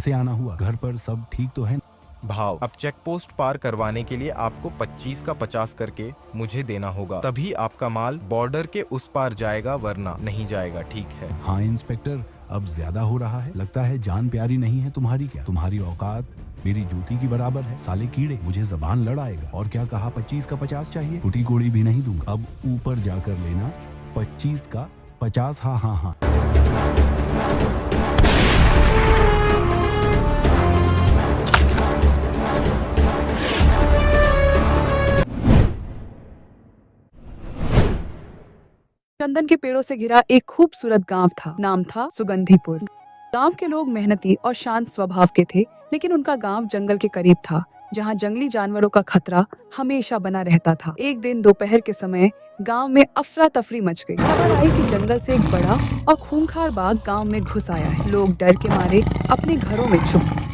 कैसे आना हुआ? घर पर सब ठीक तो है? भाव, अब चेक पोस्ट पार करवाने के लिए आपको 25 का 50 करके मुझे देना होगा, तभी आपका माल बॉर्डर के उस पार जाएगा, वरना नहीं जाएगा। ठीक है? हाँ इंस्पेक्टर, अब ज्यादा हो रहा है। लगता है जान प्यारी नहीं है तुम्हारी। क्या तुम्हारी औकात मेरी जूती की बराबर है? साले कीड़े, मुझे जबान लड़ाएगा। और क्या कहा? 25 का 50 चाहिए? फुटी गोली भी नहीं दूंगा। अब ऊपर जाकर लेना 25 का 50। हाँ हाँ हाँ। चंदन के पेड़ों से घिरा एक खूबसूरत गांव था। नाम था सुगंधीपुर। गांव के लोग मेहनती और शांत स्वभाव के थे, लेकिन उनका गांव जंगल के करीब था, जहां जंगली जानवरों का खतरा हमेशा बना रहता था। एक दिन दोपहर के समय गांव में अफरा तफरी मच गई। खबर आई कि जंगल से एक बड़ा और खूंखार बाघ गांव में घुस आया है। लोग डर के मारे अपने घरों में छुप गए।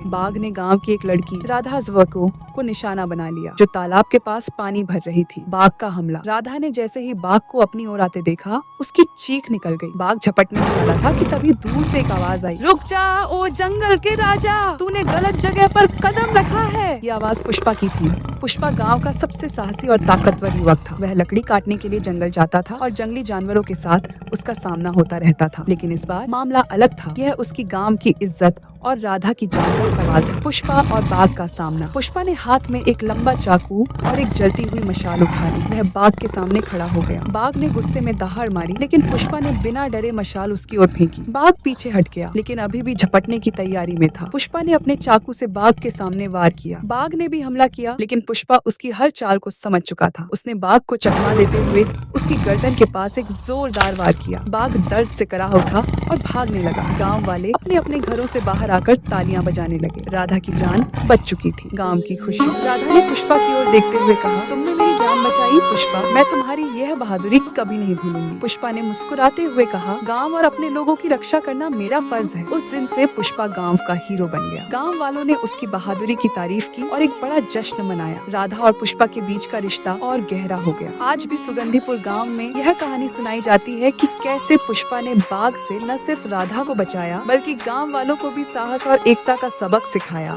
बाघ ने गांव की एक लड़की राधा जवको को निशाना बना लिया, जो तालाब के पास पानी भर रही थी। बाघ का हमला। राधा ने जैसे ही बाघ को अपनी ओर आते देखा, उसकी चीख निकल गई। बाघ झपटने वाला था कि तभी दूर से एक आवाज आई, रुक जा ओ जंगल के राजा, तूने गलत जगह पर कदम रखा है। ये आवाज पुष्पा की थी। पुष्पा गांव का सबसे साहसी और ताकतवर युवक था। वह लकड़ी काटने के लिए जंगल जाता था और जंगली जानवरों के साथ उसका सामना होता रहता था। लेकिन इस बार मामला अलग था। यह उसकी गांव की इज्जत और राधा की जान का सवाल था। पुष्पा और बाघ का सामना। पुष्पा ने हाथ में एक लंबा चाकू और एक जलती हुई मशाल उठा ली। वह बाघ के सामने खड़ा हो गया। बाघ ने गुस्से में दहाड़ मारी, लेकिन पुष्पा ने बिना डरे मशाल उसकी ओर फेंकी। बाघ पीछे हट गया, लेकिन अभी भी झपटने की तैयारी में था। पुष्पा ने अपने चाकू से बाघ के सामने वार किया। बाघ ने भी हमला किया, लेकिन पुष्पा उसकी हर चाल को समझ चुका था। उसने बाघ को चकमा देते हुए उसकी गर्दन के पास एक जोरदार वार किया। बाघ दर्द से कराह उठा और भागने लगा। गाँव वाले अपने अपने घरों से बाहर आकर तालियां बजाने लगे। राधा की जान बच चुकी थी। गांव की खुशी। राधा ने पुष्पा की ओर देखते हुए कहा, तुमने मेरी जान बचाई पुष्पा, मैं तुम्हारी यह बहादुरी कभी नहीं भूलूंगी। पुष्पा ने मुस्कुराते हुए कहा, गांव और अपने लोगों की रक्षा करना मेरा फर्ज है। उस दिन से पुष्पा गांव का हीरो बन गया। गांव वालों ने उसकी बहादुरी की तारीफ की और एक बड़ा जश्न मनाया। राधा और पुष्पा के बीच का रिश्ता और गहरा हो गया। आज भी सुगंधीपुर गाँव में यह कहानी सुनाई जाती है कि कैसे पुष्पा ने बाघ से न सिर्फ राधा को बचाया, बल्कि गाँव वालों को भी साहस और एकता का सबक सिखाया।